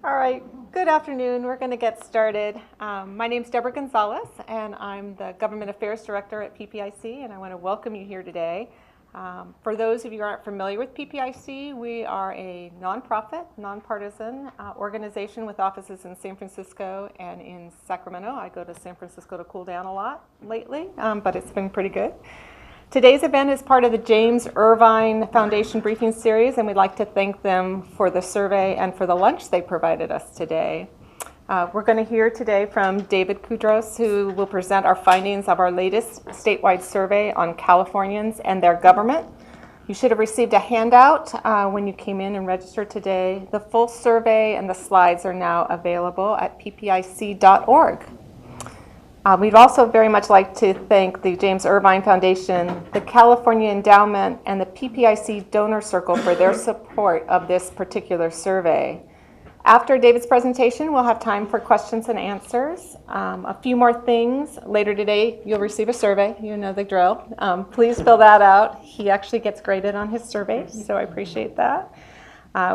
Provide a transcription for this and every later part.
All right, good afternoon. We're going to get started. My name is Deborah Gonzalez, and I'm the Government Affairs Director at PPIC, and I want to welcome you here today. For those of you who aren't familiar with PPIC, we are a nonprofit, nonpartisan organization with offices in San Francisco and in Sacramento. I go to San Francisco to cool down a lot lately, but it's been pretty good. Today's event is part of the James Irvine Foundation Briefing Series, and we'd like to thank them for the survey and for the lunch they provided us today. We're going to hear today from David Kordus, who will present our findings of our latest statewide survey on Californians and their government. You should have received a handout when you came in and registered today. The full survey and the slides are now available at ppic.org. We'd also very much like to thank the James Irvine Foundation, the California Endowment, and the PPIC Donor Circle for their support of this particular survey. After David's presentation, we'll have time for questions and answers. A few more things. Later today, you'll receive a survey. You know the drill. Please fill that out. He actually gets graded on his surveys, so I appreciate that.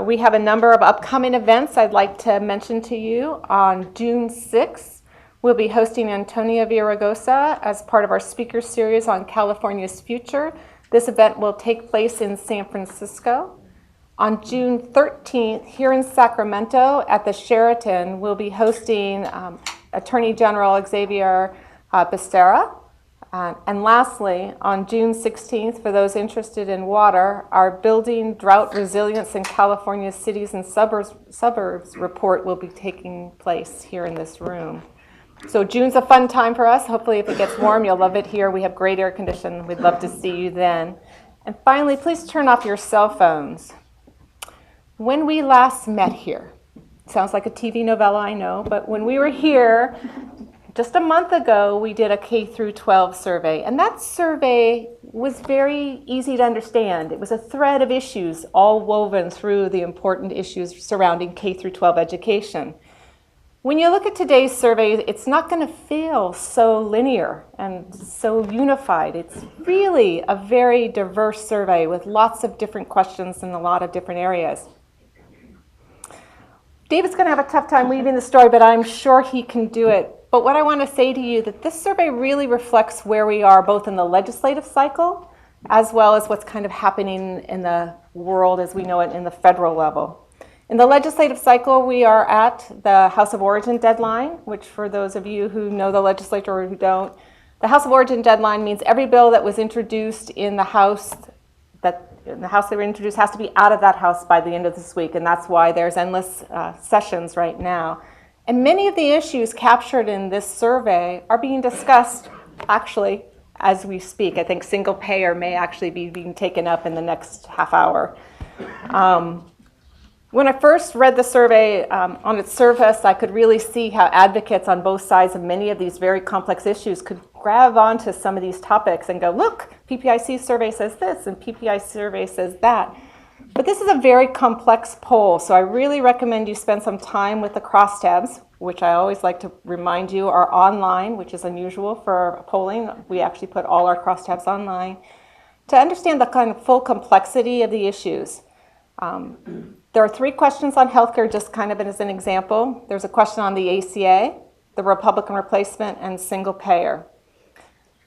We have a number of upcoming events I'd like to mention to you. On June 6th, we'll be hosting Antonia Villaraigosa as part of our speaker series on California's future. This event will take place in San Francisco. On June 13th, here in Sacramento at the Sheraton, we'll be hosting Attorney General Xavier Becerra. And lastly, on June 16th, for those interested in water, our Building Drought Resilience in California's Cities and Suburbs report will be taking place here in this room. So June's a fun time for us. Hopefully if it gets warm, you'll love it here. We have great air conditioning. We'd love to see you then. And finally, please turn off your cell phones. When we last met here, sounds like a TV novella, I know, but when we were here just a month ago, we did a K through 12 survey. And that survey was very easy to understand. It was a thread of issues all woven through the important issues surrounding K through 12 education. When you look at today's survey, it's not going to feel so linear and so unified. It's really a very diverse survey with lots of different questions in a lot of different areas. David's going to have a tough time weaving the story, but I'm sure he can do it. But what I want to say to you that this survey really reflects where we are both in the legislative cycle as well as what's kind of happening in the world as we know it in the federal level. In the legislative cycle, we are at the House of Origin deadline, which for those of you who know the legislature or who don't, the House of Origin deadline means every bill that was introduced in the House they were introduced has to be out of that House by the end of this week, and that's why there's endless sessions right now. And many of the issues captured in this survey are being discussed actually as we speak. I think Singlepayer may actually be being taken up in the next half hour. When I first read the survey on its surface, I could really see how advocates on both sides of many of these very complex issues could grab onto some of these topics and go, look, PPIC survey says this and PPIC survey says that. But this is a very complex poll, so I really recommend you spend some time with the crosstabs, which I always like to remind you are online, which is unusual for polling. We actually put all our crosstabs online to understand the kind of full complexity of the issues. There are 3 questions on healthcare, just kind of as an example. There's a question on the ACA, the Republican replacement, and single payer.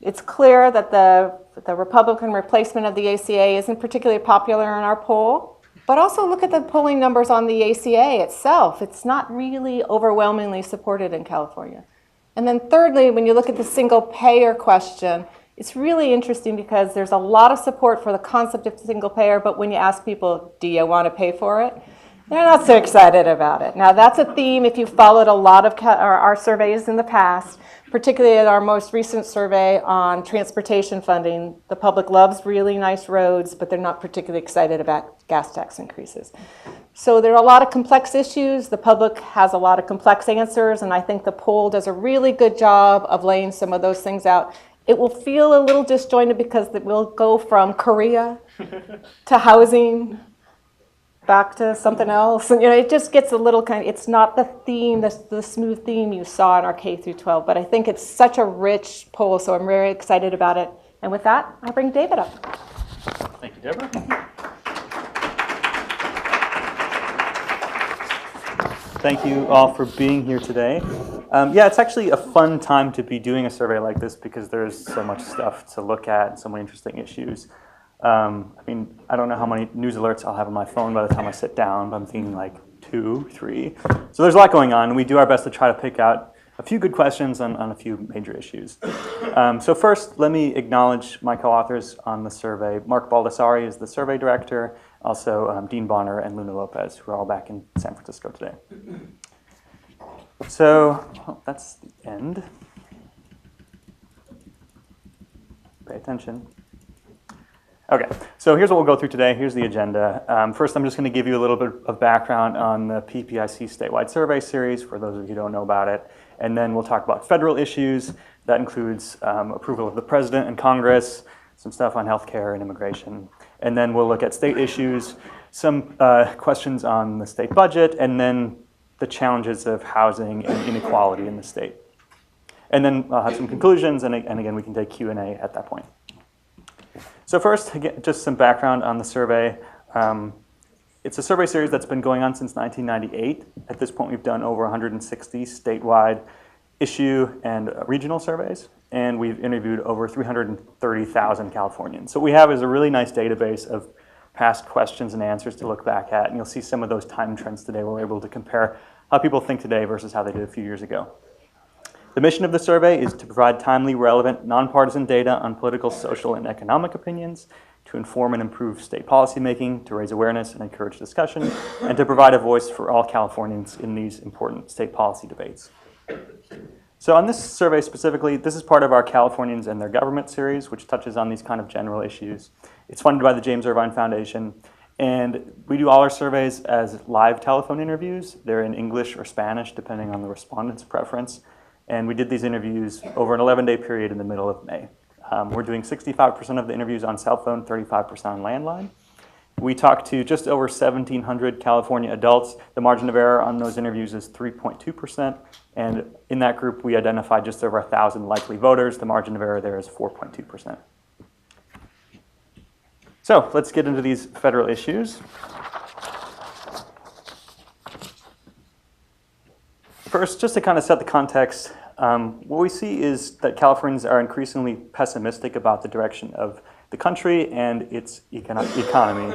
It's clear that the Republican replacement of the ACA isn't particularly popular in our poll, but also look at the polling numbers on the ACA itself. It's not really overwhelmingly supported in California. And then thirdly, when you look at the single payer question, it's really interesting because there's a lot of support for the concept of single payer, but when you ask people, do you want to pay for it? They're not so excited about it. Now that's a theme if you followed a lot of our surveys in the past, particularly in our most recent survey on transportation funding. The public loves really nice roads, but they're not particularly excited about gas tax increases. So there are a lot of complex issues. The public has a lot of complex answers, and I think the poll does a really good job of laying some of those things out. It will feel a little disjointed because it will go from Korea to housing back to something else. And it just gets a little it's not the theme, the smooth theme you saw in our K through 12, but I think it's such a rich poll, so I'm very excited about it. And with that, I'll bring David up. Thank you, Deborah. Thank you all for being here today. Yeah, it's actually a fun time to be doing a survey like this because there's so much stuff to look at, so many interesting issues. I mean, I don't know how many news alerts I'll have on my phone by the time I sit down, but I'm thinking like 2, 3. So there's a lot going on, and we do our best to try to pick out a few good questions on a few major issues. So first, let me acknowledge my co-authors on the survey. Mark Baldessari is the survey director, also Dean Bonner and Luna Lopez, who are all back in San Francisco today. So that's the end. Pay attention. Okay, so here's what we'll go through today. Here's the agenda. First, I'm just going to give you a little bit of background on the PPIC Statewide Survey Series, for those of you who don't know about it. And then we'll talk about federal issues. That includes approval of the president and Congress, some stuff on healthcare and immigration. And then we'll look at state issues, some questions on the state budget, and then the challenges of housing and inequality in the state. And then I'll have some conclusions, and again, we can take Q&A at that point. So first, again, just some background on the survey. It's a survey series that's been going on since 1998. At this point, we've done over 160 statewide issue and regional surveys, and we've interviewed over 330,000 Californians. So what we have is a really nice database of past questions and answers to look back at, and you'll see some of those time trends today where we're able to compare how people think today versus how they did a few years ago. The mission of the survey is to provide timely, relevant, nonpartisan data on political, social, and economic opinions, to inform and improve state policymaking, to raise awareness and encourage discussion, and to provide a voice for all Californians in these important state policy debates. So on this survey specifically, this is part of our Californians and Their Government series, which touches on these kind of general issues. It's funded by the James Irvine Foundation, and we do all our surveys as live telephone interviews. They're in English or Spanish, depending on the respondent's preference. And we did these interviews over an 11-day period in the middle of May. We're doing 65% of the interviews on cell phone, 35% on landline. We talked to just over 1,700 California adults. The margin of error on those interviews is 3.2%. And in that group, we identified just over 1,000 likely voters. The margin of error there is 4.2%. So let's get into these federal issues. First, just to kind of set the context, what we see is that Californians are increasingly pessimistic about the direction of the country and its economy.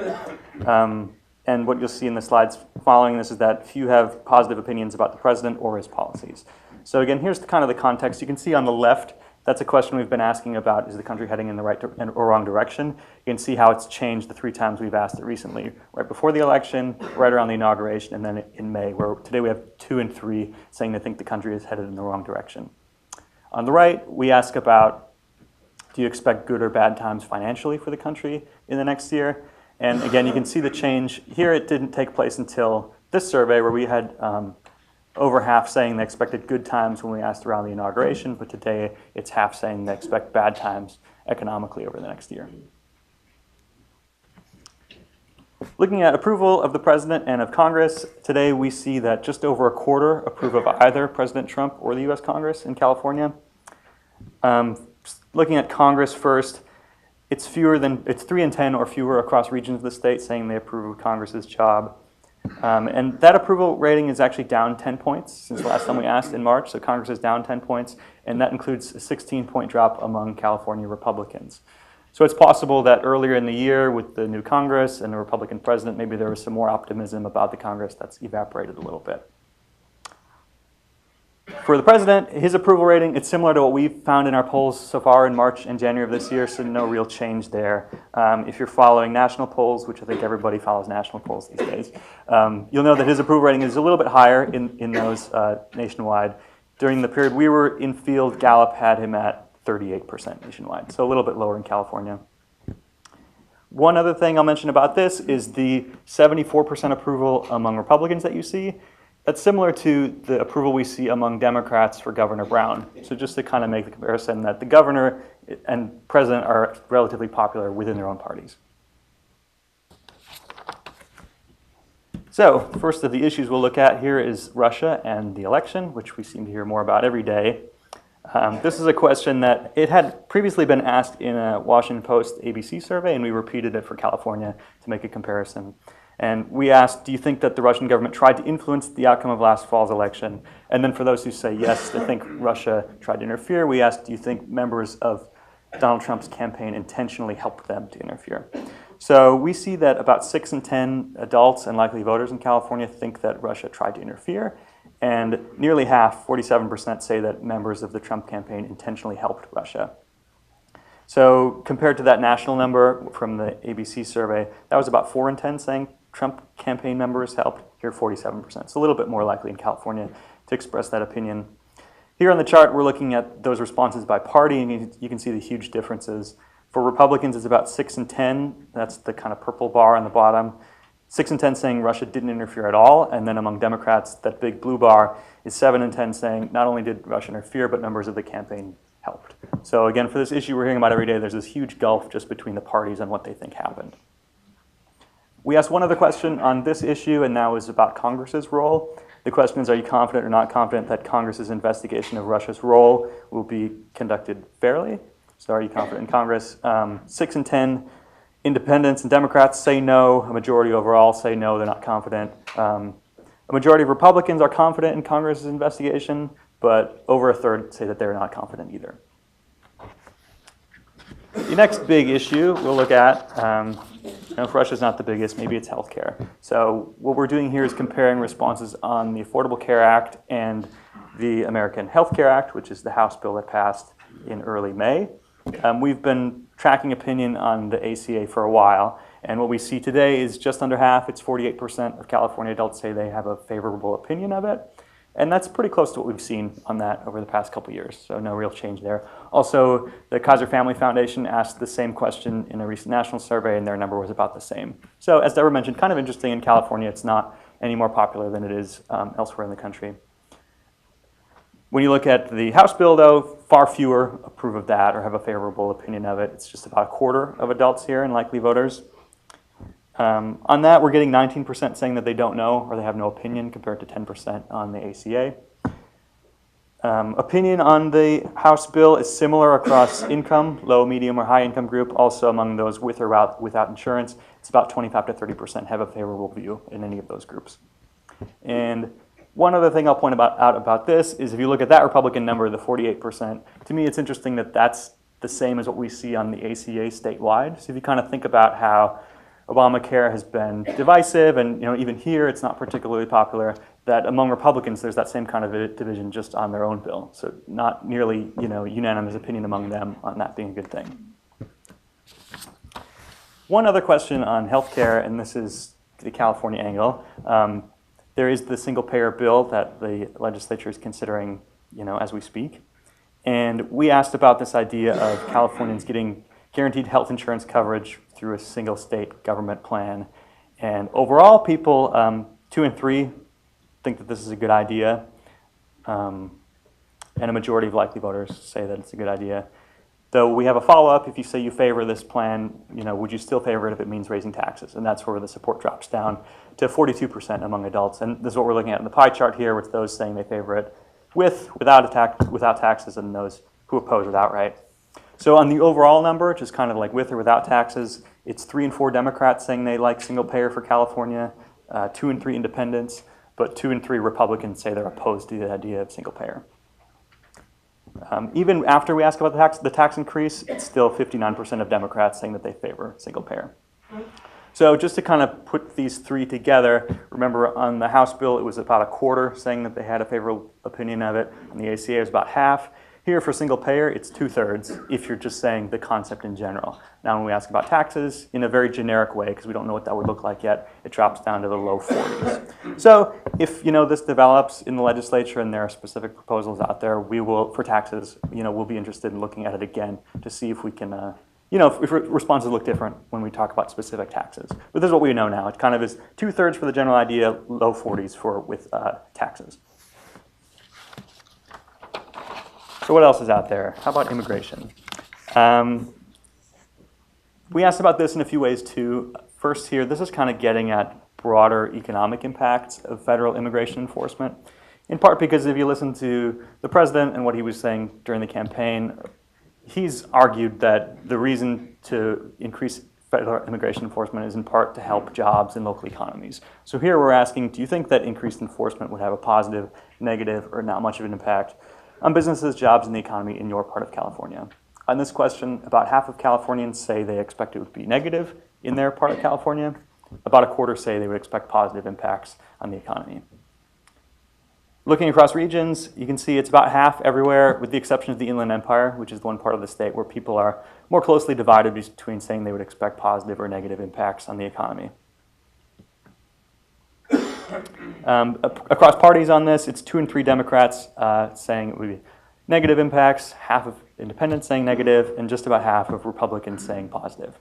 And what you'll see in the slides following this is that few have positive opinions about the president or his policies. So again, here's kind of the context. You can see on the left, that's a question we've been asking about, is the country heading in the right or wrong direction? You can see how it's changed the 3 times we've asked it recently. Right before the election, right around the inauguration, and then in May, where today we have 2 and 3 saying they think the country is headed in the wrong direction. On the right, we ask about, do you expect good or bad times financially for the country in the next year? And again, you can see the change. Here it didn't take place until this survey where we had over half saying they expected good times when we asked around the inauguration, but today it's half saying they expect bad times economically over the next year. Looking at approval of the president and of Congress, today we see that just over a quarter approve of either President Trump or the US Congress in California. Looking at Congress first, it's 3 in 10 or fewer across regions of the state saying they approve of Congress's job. And that approval rating is actually down 10 points since the last time we asked in March. So Congress is down 10 points, and that includes a 16-point drop among California Republicans. So it's possible that earlier in the year with the new Congress and the Republican president, maybe there was some more optimism about the Congress that's evaporated a little bit. For the president, his approval rating, it's similar to what we've found in our polls so far in March and January of this year, so no real change there. If you're following national polls, which I think everybody follows national polls these days, you'll know that his approval rating is a little bit higher in those nationwide. During the period we were in field, Gallup had him at 38% nationwide, so a little bit lower in California. One other thing I'll mention about this is the 74% approval among Republicans that you see. That's similar to the approval we see among Democrats for Governor Brown. So just to kind of make the comparison that the governor and president are relatively popular within their own parties. So first of the issues we'll look at here is Russia and the election, which we seem to hear more about every day. This is a question that it had previously been asked in a Washington Post ABC survey, and we repeated it for California to make a comparison. And we asked, do you think that the Russian government tried to influence the outcome of last fall's election? And then for those who say yes, they think Russia tried to interfere, we asked, do you think members of Donald Trump's campaign intentionally helped them to interfere? So we see that about 6 in 10 adults and likely voters in California think that Russia tried to interfere, and nearly half, 47%, say that members of the Trump campaign intentionally helped Russia. So compared to that national number from the ABC survey, that was about 4 in 10 saying Trump campaign members helped. Here, 47%. It's a little bit more likely in California to express that opinion. Here on the chart, we're looking at those responses by party, and you can see the huge differences. For Republicans, it's about 6 in 10. That's the kind of purple bar on the bottom. 6 in 10 saying Russia didn't interfere at all. And then among Democrats, that big blue bar is 7 in 10 saying not only did Russia interfere, but members of the campaign helped. So again, for this issue we're hearing about every day, there's this huge gulf just between the parties on what they think happened. We asked one other question on this issue, and that was about Congress's role. The question is, are you confident or not confident that Congress's investigation of Russia's role will be conducted fairly? So are you confident in Congress? 6 in 10 independents and Democrats say no. A majority overall say no, they're not confident. A majority of Republicans are confident in Congress's investigation, but over a third say that they're not confident either. The next big issue we'll look at, if Russia's not the biggest, maybe it's healthcare. So what we're doing here is comparing responses on the Affordable Care Act and the American Health Care Act, which is the House bill that passed in early May. We've been tracking opinion on the ACA for a while, and what we see today is just under half. It's 48% of California adults say they have a favorable opinion of it. And that's pretty close to what we've seen on that over the past couple years, so no real change there. Also, the Kaiser Family Foundation asked the same question in a recent national survey, and their number was about the same. So as Deborah mentioned, kind of interesting in California, it's not any more popular than it is elsewhere in the country. When you look at the House bill, though, far fewer approve of that or have a favorable opinion of it. It's just about a quarter of adults here and likely voters. On that, we're getting 19% saying that they don't know or they have no opinion compared to 10% on the ACA. Opinion on the House bill is similar across income, low, medium, or high income group. Also among those with or without insurance, it's about 25 to 30% have a favorable view in any of those groups. And one other thing I'll point out about this is if you look at that Republican number, the 48%, to me it's interesting that that's the same as what we see on the ACA statewide. So if you kind of think about how Obamacare has been divisive, and even here it's not particularly popular, that among Republicans there's that same kind of division just on their own bill. So not nearly unanimous opinion among them on that being a good thing. One other question on healthcare, and this is the California angle. There is the single-payer bill that the legislature is considering as we speak. And we asked about this idea of Californians getting guaranteed health insurance coverage through a single state government plan. And overall, people, 2 in 3 think that this is a good idea. And a majority of likely voters say that it's a good idea. Though we have a follow-up, if you say you favor this plan, would you still favor it if it means raising taxes? And that's where the support drops down to 42% among adults. And this is what we're looking at in the pie chart here, with those saying they favor it without taxes, and those who oppose it outright. So on the overall number, just kind of like with or without taxes, it's 3 in 4 Democrats saying they like single payer for California, 2 in 3 independents, but 2 in 3 Republicans say they're opposed to the idea of single payer. Even after we ask about the tax increase, it's still 59% of Democrats saying that they favor single payer. So just to kind of put these 3 together, remember on the House bill, it was about a quarter saying that they had a favorable opinion of it. On the ACA, it was about half. Here for single payer, it's 2/3 if you're just saying the concept in general. Now when we ask about taxes, in a very generic way, because we don't know what that would look like yet, it drops down to the low 40s. So if this develops in the legislature and there are specific proposals out there, we will, for taxes, we'll be interested in looking at it again to see if we can, if responses look different when we talk about specific taxes. But this is what we know now. It kind of is 2/3 for the general idea, low 40s with taxes. So what else is out there? How about immigration? We asked about this in a few ways too. First here, this is kind of getting at broader economic impacts of federal immigration enforcement, in part because if you listen to the president and what he was saying during the campaign, he's argued that the reason to increase federal immigration enforcement is in part to help jobs and local economies. So here we're asking, do you think that increased enforcement would have a positive, negative, or not much of an impact on businesses, jobs, and the economy in your part of California? On this question, about half of Californians say they expect it would be negative in their part of California. About a quarter say they would expect positive impacts on the economy. Looking across regions, you can see it's about half everywhere, with the exception of the Inland Empire, which is the one part of the state where people are more closely divided between saying they would expect positive or negative impacts on the economy. Across parties on this, it's 2 and 3 Democrats saying it would be negative impacts, half of independents saying negative, and just about half of Republicans saying positive.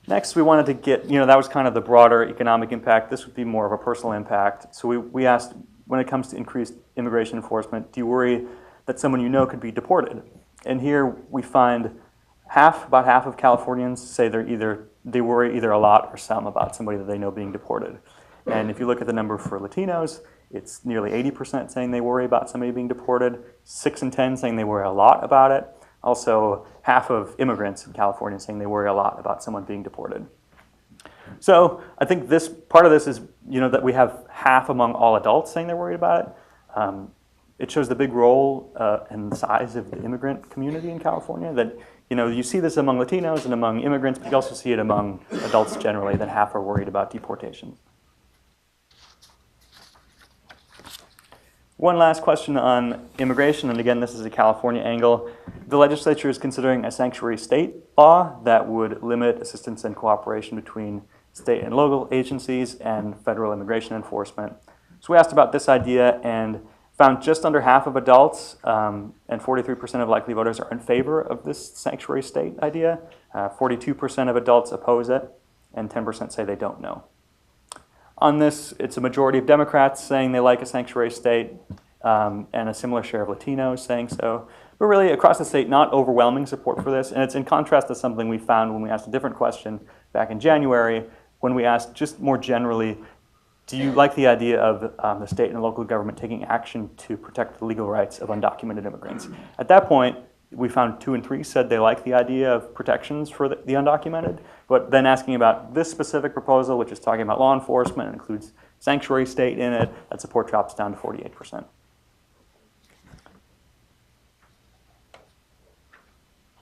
Next, we wanted to get, that was kind of the broader economic impact. This would be more of a personal impact. So we asked, when it comes to increased immigration enforcement, do you worry that someone you know could be deported? And here we find about half of Californians say they worry either a lot or some about somebody that they know being deported. And if you look at the number for Latinos, it's nearly 80% saying they worry about somebody being deported, 6 in 10 saying they worry a lot about it. Also, half of immigrants in California saying they worry a lot about someone being deported. So I think this part of this is, that we have half among all adults saying they're worried about it. It shows the big role and the size of the immigrant community in California. That you see this among Latinos and among immigrants, but you also see it among adults generally. That half are worried about deportation. One last question on immigration, and again, this is a California angle. The legislature is considering a sanctuary state law that would limit assistance and cooperation between state and local agencies and federal immigration enforcement. So we asked about this idea and found just under half of adults and 43% of likely voters are in favor of this sanctuary state idea. 42% of adults oppose it, and 10% say they don't know. On this, it's a majority of Democrats saying they like a sanctuary state, and a similar share of Latinos saying so. But really, across the state, not overwhelming support for this. And it's in contrast to something we found when we asked a different question back in January, when we asked just more generally, do you like the idea of the state and local government taking action to protect the legal rights of undocumented immigrants? At that point, we found 2 and 3 said they like the idea of protections for the undocumented, but then asking about this specific proposal, which is talking about law enforcement and includes sanctuary state in it, that support drops down to 48%.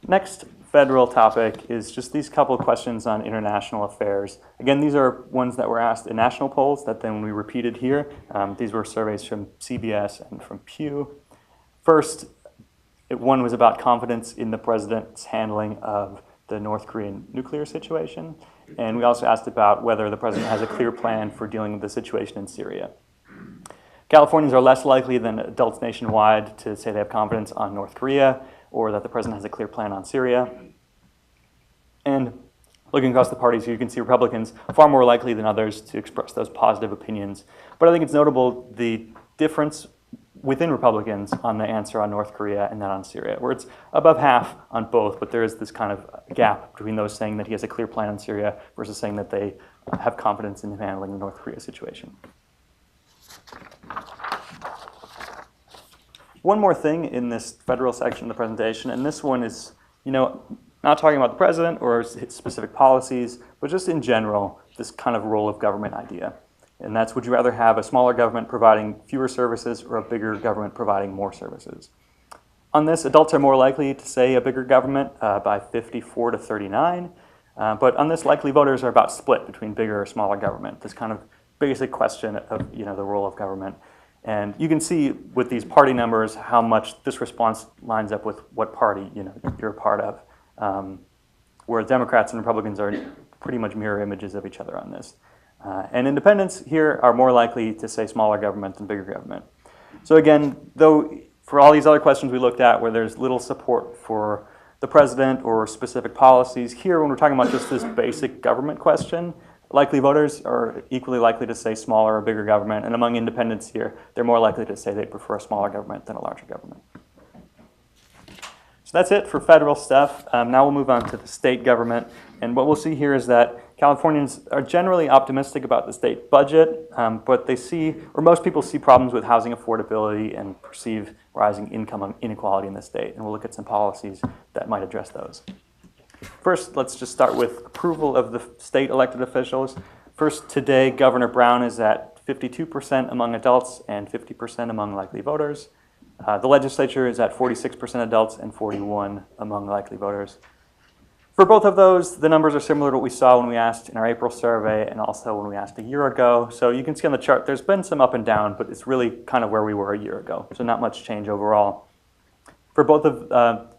Next federal topic is just these couple of questions on international affairs. Again, these are ones that were asked in national polls that then we repeated here. These were surveys from CBS and from Pew. First, one was about confidence in the president's handling of the North Korean nuclear situation. And we also asked about whether the president has a clear plan for dealing with the situation in Syria. Californians are less likely than adults nationwide to say they have confidence on North Korea or that the president has a clear plan on Syria. And looking across the parties, you can see Republicans far more likely than others to express those positive opinions. But I think it's notable the difference within Republicans on the answer on North Korea and then on Syria, where it's above half on both, but there is this kind of gap between those saying that he has a clear plan on Syria versus saying that they have confidence in him handling the North Korea situation. One more thing in this federal section of the presentation, and this one is, not talking about the president or his specific policies, but just in general, this kind of role of government idea. And that's, would you rather have a smaller government providing fewer services or a bigger government providing more services? On this, adults are more likely to say a bigger government by 54 to 39. But on this, likely voters are about split between bigger or smaller government. This kind of basic question of the role of government. And you can see with these party numbers how much this response lines up with what party you're a part of. Where Democrats and Republicans are pretty much mirror images of each other on this. And independents here are more likely to say smaller government than bigger government. So again, though for all these other questions we looked at where there's little support for the president or specific policies, here when we're talking about just this basic government question, likely voters are equally likely to say smaller or bigger government. And among independents here, they're more likely to say they prefer a smaller government than a larger government. So that's it for federal stuff. Now we'll move on to the state government. And what we'll see here is that Californians are generally optimistic about the state budget, but they see, or most people see problems with housing affordability and perceive rising income inequality in the state. And we'll look at some policies that might address those. First, let's just start with approval of the state elected officials. First, today, Governor Brown is at 52% among adults and 50% among likely voters. The legislature is at 46% adults and 41% among likely voters. For both of those, the numbers are similar to what we saw when we asked in our April survey and also when we asked a year ago. So you can see on the chart, there's been some up and down, but it's really kind of where we were a year ago. So not much change overall. For both of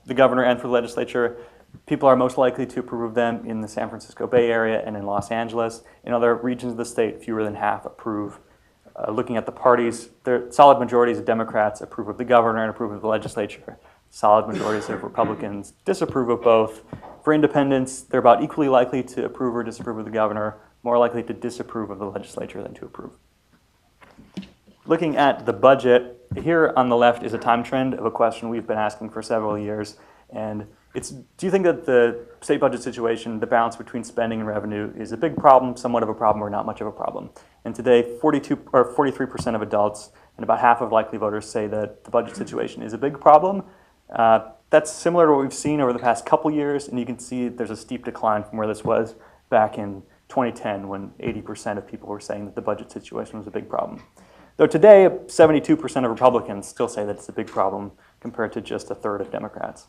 the governor and for the legislature, people are most likely to approve of them in the San Francisco Bay Area and in Los Angeles. In other regions of the state, fewer than half approve. Looking at the parties, solid majorities of Democrats approve of the governor and approve of the legislature. Solid majorities of Republicans disapprove of both. For independents, they're about equally likely to approve or disapprove of the governor, more likely to disapprove of the legislature than to approve. Looking at the budget, here on the left is a time trend of a question we've been asking for several years. And it's, do you think that the state budget situation, the balance between spending and revenue, is a big problem, somewhat of a problem, or not much of a problem? And today, 43% of adults and about half of likely voters say that the budget situation is a big problem. That's similar to what we've seen over the past couple years, and you can see there's a steep decline from where this was back in 2010 when 80% of people were saying that the budget situation was a big problem. Though today, 72% of Republicans still say that it's a big problem compared to just a third of Democrats.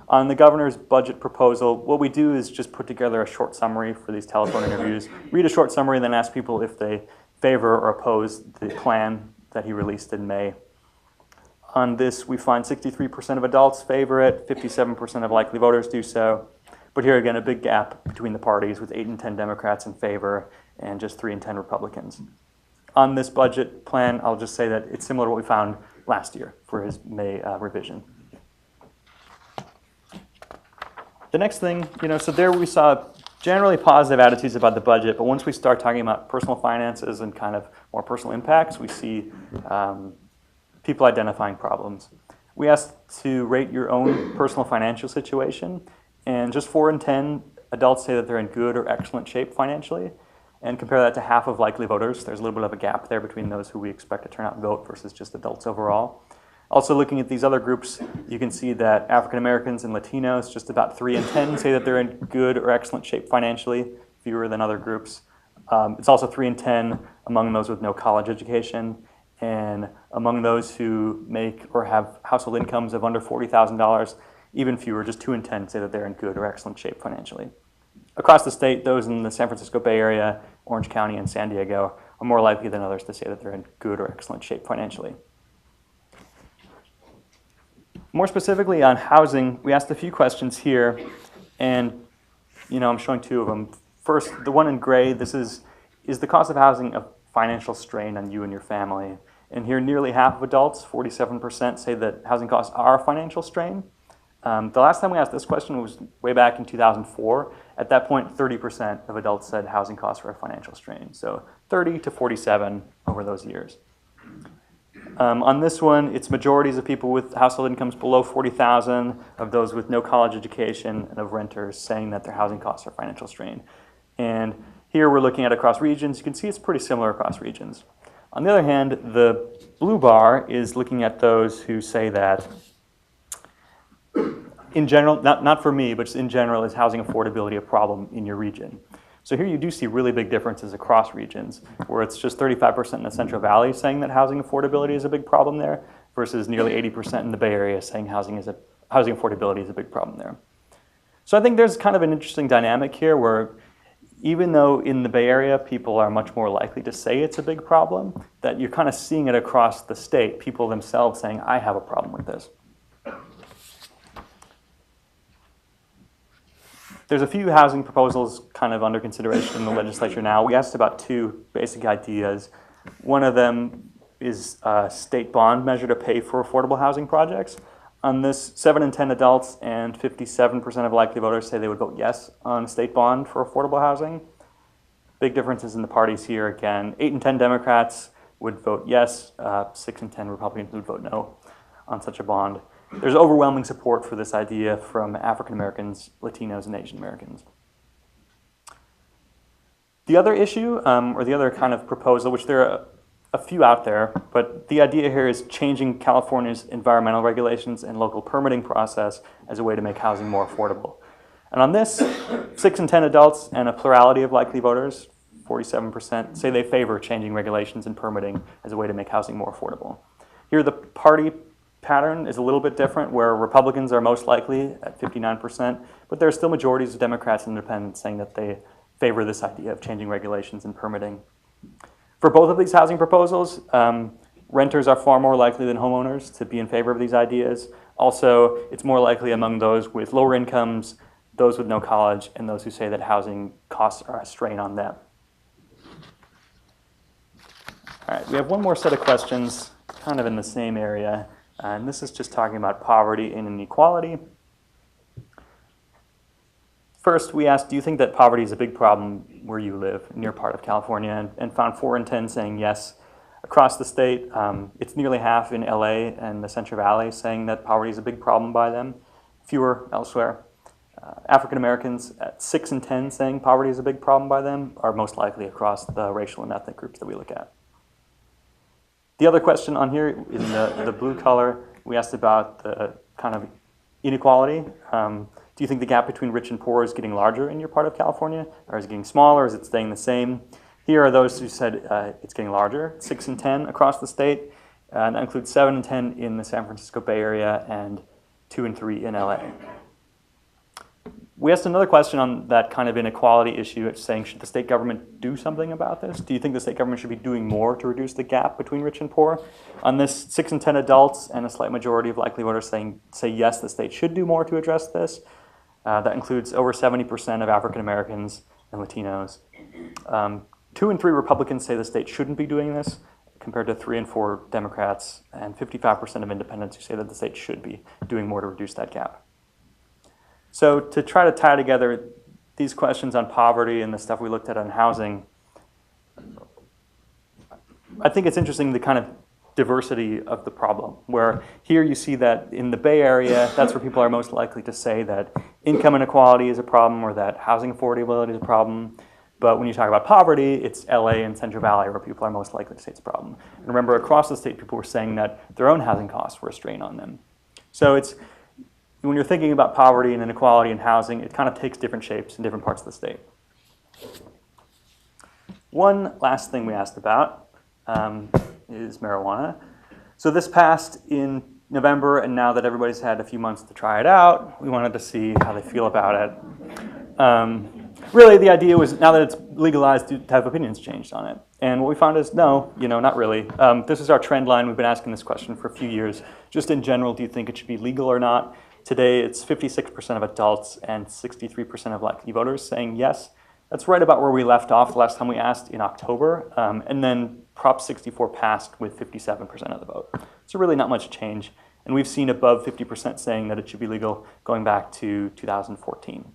On the governor's budget proposal, what we do is just put together a short summary for these telephone interviews, read a short summary, and then ask people if they favor or oppose the plan that he released in May. On this, we find 63% of adults favor it, 57% of likely voters do so. But here again, a big gap between the parties with 8 and 10 Democrats in favor and just 3 and 10 Republicans. On this budget plan, I'll just say that it's similar to what we found last year for his May revision. The next thing, so there we saw generally positive attitudes about the budget, but once we start talking about personal finances and kind of more personal impacts, we see people identifying problems. We asked to rate your own personal financial situation, and just 4 in 10 adults say that they're in good or excellent shape financially, and compare that to half of likely voters. There's a little bit of a gap there between those who we expect to turn out and vote versus just adults overall. Also looking at these other groups, you can see that African Americans and Latinos, just about 3 in 10 say that they're in good or excellent shape financially, fewer than other groups. It's also 3 in 10 among those with no college education, and among those who make or have household incomes of under $40,000, even fewer, just 2 in 10 say that they're in good or excellent shape financially. Across the state, those in the San Francisco Bay Area, Orange County, and San Diego are more likely than others to say that they're in good or excellent shape financially. More specifically on housing, we asked a few questions here, and I'm showing 2 of them. First, the one in gray, this is the cost of housing a financial strain on you and your family? And here, nearly half of adults, 47%, say that housing costs are a financial strain. The last time we asked this question was way back in 2004. At that point, 30% of adults said housing costs were a financial strain. So 30 to 47 over those years. On this one, it's majorities of people with household incomes below $40,000, of those with no college education, and of renters saying that their housing costs are a financial strain. And here we're looking at across regions. You can see it's pretty similar across regions. On the other hand, the blue bar is looking at those who say that, in general, not for me, but just in general, is housing affordability a problem in your region? So here you do see really big differences across regions, where it's just 35% in the Central Valley saying that housing affordability is a big problem there, versus nearly 80% in the Bay Area saying housing affordability is a big problem there. So I think there's kind of an interesting dynamic here where even though in the Bay Area people are much more likely to say it's a big problem, that you're kind of seeing it across the state, people themselves saying, I have a problem with this. There's a few housing proposals kind of under consideration in the legislature now. We asked about 2 basic ideas. One of them is a state bond measure to pay for affordable housing projects. On this, 7 in 10 adults and 57% of likely voters say they would vote yes on a state bond for affordable housing. Big differences in the parties here again. 8 in 10 Democrats would vote yes, 6 in 10 Republicans would vote no on such a bond. There's overwhelming support for this idea from African Americans, Latinos, and Asian Americans. The other issue, or the other kind of proposal, which there are a few out there, but the idea here is changing California's environmental regulations and local permitting process as a way to make housing more affordable. And on this, 6 in 10 adults and a plurality of likely voters, 47%, say they favor changing regulations and permitting as a way to make housing more affordable. Here, the party pattern is a little bit different, where Republicans are most likely at 59%, but there are still majorities of Democrats and independents saying that they favor this idea of changing regulations and permitting. For both of these housing proposals, renters are far more likely than homeowners to be in favor of these ideas. Also, it's more likely among those with lower incomes, those with no college, and those who say that housing costs are a strain on them. All right, we have one more set of questions kind of in the same area, and this is just talking about poverty and inequality. First, we asked, do you think that poverty is a big problem where you live, in your part of California, and found 4 in 10 saying yes. Across the state, it's nearly half in LA and the Central Valley saying that poverty is a big problem by them, fewer elsewhere. African Americans at 6 in 10 saying poverty is a big problem by them are most likely across the racial and ethnic groups that we look at. The other question on here in the blue color, we asked about the kind of inequality. Do you think the gap between rich and poor is getting larger in your part of California? Or is it getting smaller? Is it staying the same? Here are those who said it's getting larger, 6 in 10 across the state. And that includes 7 in 10 in the San Francisco Bay Area and 2 in 3 in LA. We asked another question on that kind of inequality issue. It's saying, should the state government do something about this? Do you think the state government should be doing more to reduce the gap between rich and poor? On this, 6 in 10 adults and a slight majority of likely voters say yes, the state should do more to address this. That includes over 70% of African Americans and Latinos. 2 in 3 Republicans say the state shouldn't be doing this, compared to 3 in 4 Democrats and 55% of independents who say that the state should be doing more to reduce that gap. So to try to tie together these questions on poverty and the stuff we looked at on housing, I think it's interesting the kind of diversity of the problem, where here you see that in the Bay Area, that's where people are most likely to say that income inequality is a problem or that housing affordability is a problem. But when you talk about poverty, it's LA and Central Valley where people are most likely to say it's a problem. And remember, across the state, people were saying that their own housing costs were a strain on them. So it's, when you're thinking about poverty and inequality in housing, it kind of takes different shapes in different parts of the state. One last thing we asked about is marijuana. So this passed in November, and now that everybody's had a few months to try it out, we wanted to see how they feel about it. Really, the idea was, now that it's legalized, to have opinions changed on it. And what we found is, no, not really. This is our trend line. We've been asking this question for a few years. Just in general, do you think it should be legal or not? Today, it's 56% of adults and 63% of likely voters saying yes. That's right about where we left off the last time we asked in October. And then Prop 64 passed with 57% of the vote. So really not much change. And we've seen above 50% saying that it should be legal going back to 2014.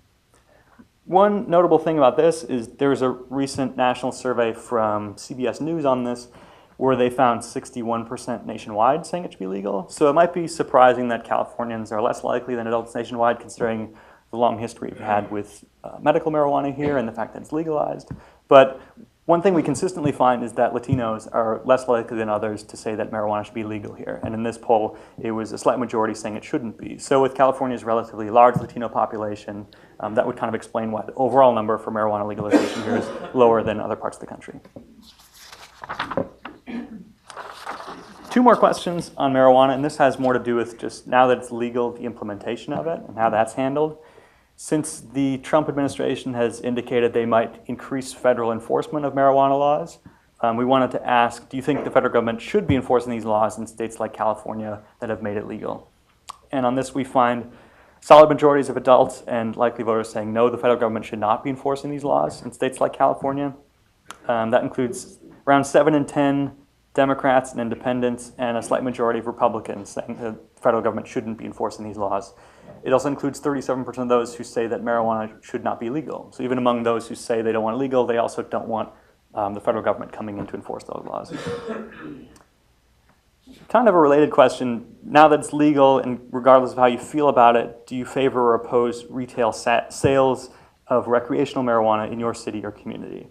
One notable thing about this is there was a recent national survey from CBS News on this where they found 61% nationwide saying it should be legal. So it might be surprising that Californians are less likely than adults nationwide, considering the long history we've had with medical marijuana here and the fact that it's legalized. But one thing we consistently find is that Latinos are less likely than others to say that marijuana should be legal here. And in this poll, it was a slight majority saying it shouldn't be. So with California's relatively large Latino population, that would kind of explain why the overall number for marijuana legalization here is lower than other parts of the country. 2 more questions on marijuana, and this has more to do with just now that it's legal, the implementation of it and how that's handled. Since the Trump administration has indicated they might increase federal enforcement of marijuana laws, we wanted to ask, do you think the federal government should be enforcing these laws in states like California that have made it legal? And on this, we find solid majorities of adults and likely voters saying no, the federal government should not be enforcing these laws in states like California. That includes around 7 in 10 Democrats and independents, and a slight majority of Republicans saying the federal government shouldn't be enforcing these laws. It also includes 37% of those who say that marijuana should not be legal. So even among those who say they don't want it legal, they also don't want the federal government coming in to enforce those laws. Kind of a related question, now that it's legal, and regardless of how you feel about it, do you favor or oppose retail sales of recreational marijuana in your city or community?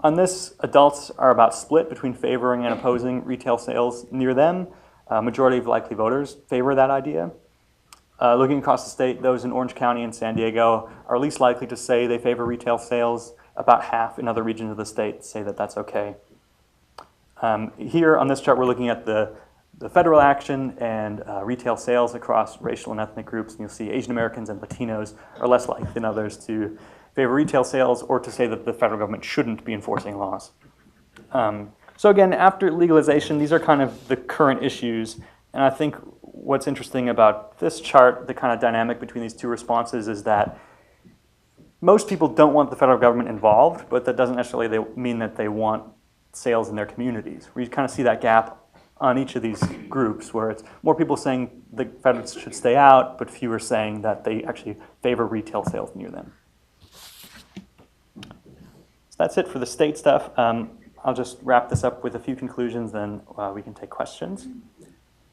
On this, adults are about split between favoring and opposing retail sales near them. A majority of likely voters favor that idea. Looking across the state, those in Orange County and San Diego are least likely to say they favor retail sales. About half in other regions of the state say that that's okay. Here on this chart, we're looking at the federal action and retail sales across racial and ethnic groups. And you'll see Asian Americans and Latinos are less likely than others to favor retail sales or to say that the federal government shouldn't be enforcing laws. So again, after legalization, these are kind of the current issues. And I think what's interesting about this chart, the kind of dynamic between these two responses, is that most people don't want the federal government involved, but that doesn't necessarily mean that they want sales in their communities. We kind of see that gap on each of these groups where it's more people saying the feds should stay out, but fewer saying that they actually favor retail sales near them. So that's it for the state stuff. I'll just wrap this up with a few conclusions, then we can take questions.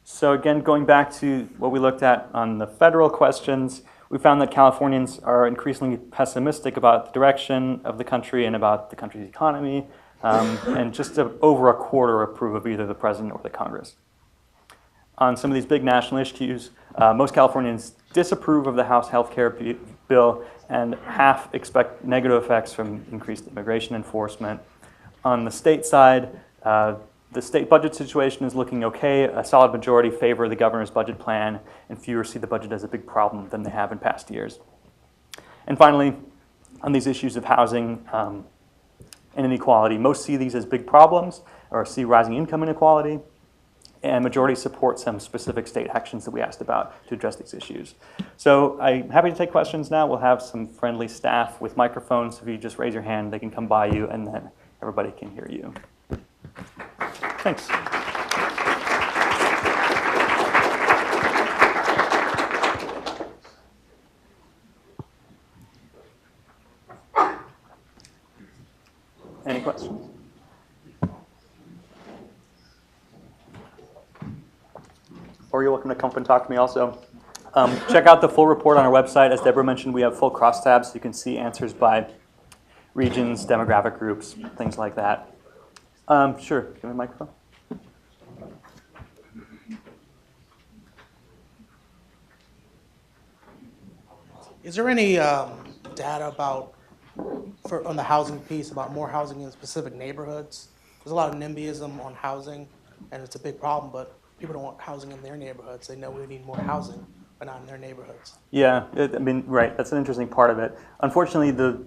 So again, going back to what we looked at on the federal questions, we found that Californians are increasingly pessimistic about the direction of the country and about the country's economy, and just over a quarter approve of either the president or the Congress. On some of these big national issues, most Californians disapprove of the House health care bill, and half expect negative effects from increased immigration enforcement. On the state side, the state budget situation is looking okay. A solid majority favor the governor's budget plan, and fewer see the budget as a big problem than they have in past years. And finally, on these issues of housing and inequality, most see these as big problems or see rising income inequality, and majority support some specific state actions that we asked about to address these issues. So I'm happy to take questions now. We'll have some friendly staff with microphones. If you just raise your hand, they can come by you, and then everybody can hear you. Thanks. Any questions? Or you're welcome to come up and talk to me also. Check out the full report on our website. As Deborah mentioned, we have full crosstabs, so you can see answers by regions, demographic groups, things like that. Sure, give me a microphone. Is there any data about, on the housing piece, about more housing in specific neighborhoods? There's a lot of NIMBYism on housing, and it's a big problem, but people don't want housing in their neighborhoods. They know we need more housing, but not in their neighborhoods. Yeah, right, that's an interesting part of it. Unfortunately,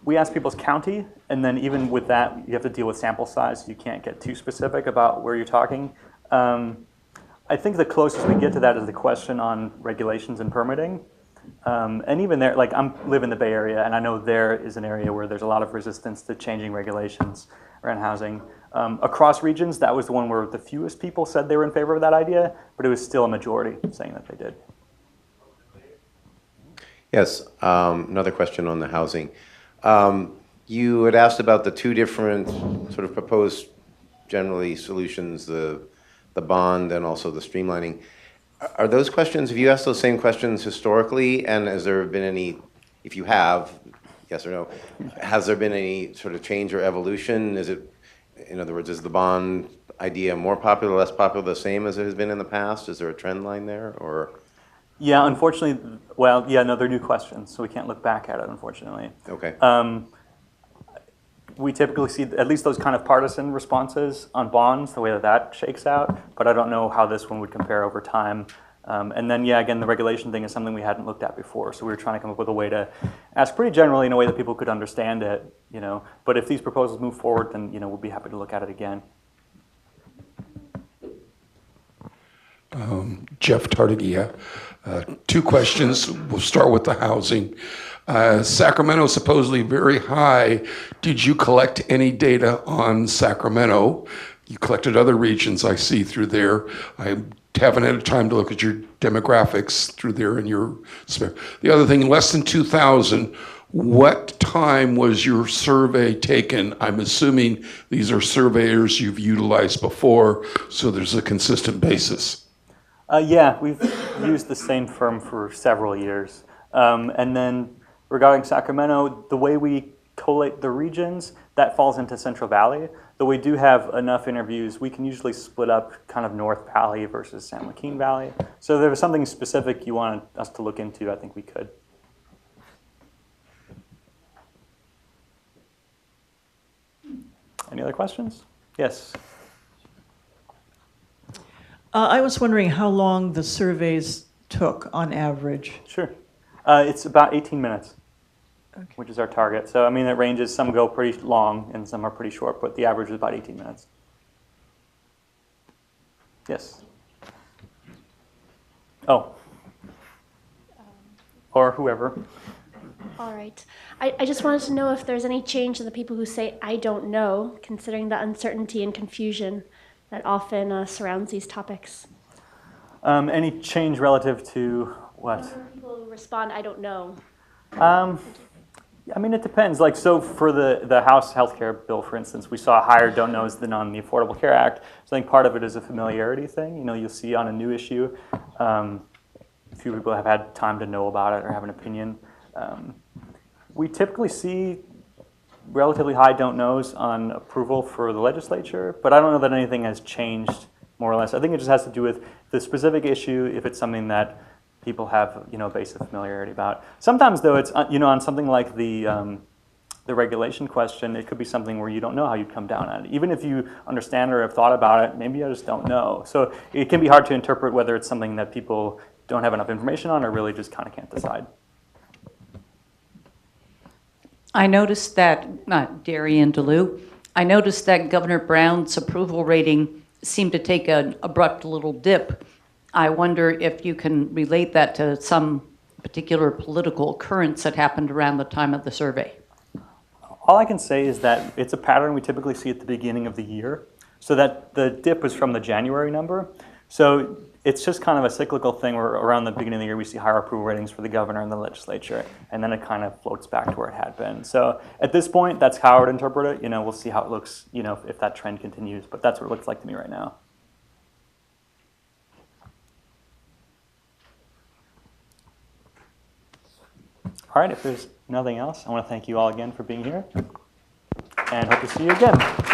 we ask people's county, and then even with that, you have to deal with sample size. So you can't get too specific about where you're talking. I think the closest we get to that is the question on regulations and permitting. And even there, like I live in the Bay Area, and I know there is an area where there's a lot of resistance to changing regulations around housing. Across regions, that was the one where the fewest people said they were in favor of that idea, but it was still a majority saying that they did. Yes, another question on the housing. You had asked about the two different sort of proposed generally solutions, the bond and also the streamlining. Are those questions, have you asked those same questions historically, and has there been any, if you have, yes or no, has there been any sort of change or evolution? Is it, in other words, is the bond idea more popular, less popular, the same as it has been in the past? Is there a trend line there, or? Yeah, unfortunately, well, yeah, no, they're new questions, so we can't look back at it, unfortunately. Okay. We typically see at least those kind of partisan responses on bonds, the way that shakes out, but I don't know how this one would compare over time. And then, yeah, again, the regulation thing is something we hadn't looked at before, so we were trying to come up with a way to ask pretty generally in a way that people could understand it, you know. But if these proposals move forward, then, you know, we'll be happy to look at it again. Jeff Tardigia. Two questions. We'll start with the housing. Sacramento supposedly very high. Did you collect any data on Sacramento? You collected other regions I see through there. I haven't had time to look at your demographics through there in your spare. The other thing, less than 2,000, what time was your survey taken? I'm assuming these are surveyors you've utilized before, so there's a consistent basis. Yeah, we've used the same firm for several years. And then regarding Sacramento, the way we collate the regions, that falls into Central Valley. Though we do have enough interviews, we can usually split up kind of North Valley versus San Joaquin Valley. So if there was something specific you wanted us to look into, I think we could. Any other questions? Yes. I was wondering how long the surveys took on average. Sure. It's about 18 minutes, Okay. which is our target. So, I mean, it ranges. Some go pretty long and some are pretty short, but the average is about 18 minutes. Yes. Oh. Or whoever. All right. I just wanted to know if there's any change in the people who say, I don't know, considering the uncertainty and confusion that often surrounds these topics. Any change relative to what? People who respond, I don't know. I mean, it depends. Like, so for the House healthcare bill, for instance, we saw higher don't knows than on the Affordable Care Act. So I think part of it is a familiarity thing. You know, you'll see on a new issue, a few people have had time to know about it or have an opinion. We typically see relatively high don't knows on approval for the legislature, but I don't know that anything has changed more or less. I think it just has to do with the specific issue, if it's something that people have, you know, a base of familiarity about. Sometimes, though, it's, you know, on something like the regulation question, it could be something where you don't know how you'd come down on it. Even if you understand or have thought about it, maybe I just don't know. So it can be hard to interpret whether it's something that people don't have enough information on or really just kind of can't decide. I noticed that, Darian DeLue, I noticed that Governor Brown's approval rating seemed to take an abrupt little dip. I wonder if you can relate that to some particular political occurrence that happened around the time of the survey. All I can say is that it's a pattern we typically see at the beginning of the year. So that the dip was from the January number. So it's just kind of a cyclical thing where around the beginning of the year we see higher approval ratings for the governor and the legislature, and then it kind of floats back to where it had been. So at this point, that's how I would interpret it. You know, we'll see how it looks, you know, if that trend continues, but that's what it looks like to me right now. All right, if there's nothing else, I want to thank you all again for being here, and hope to see you again.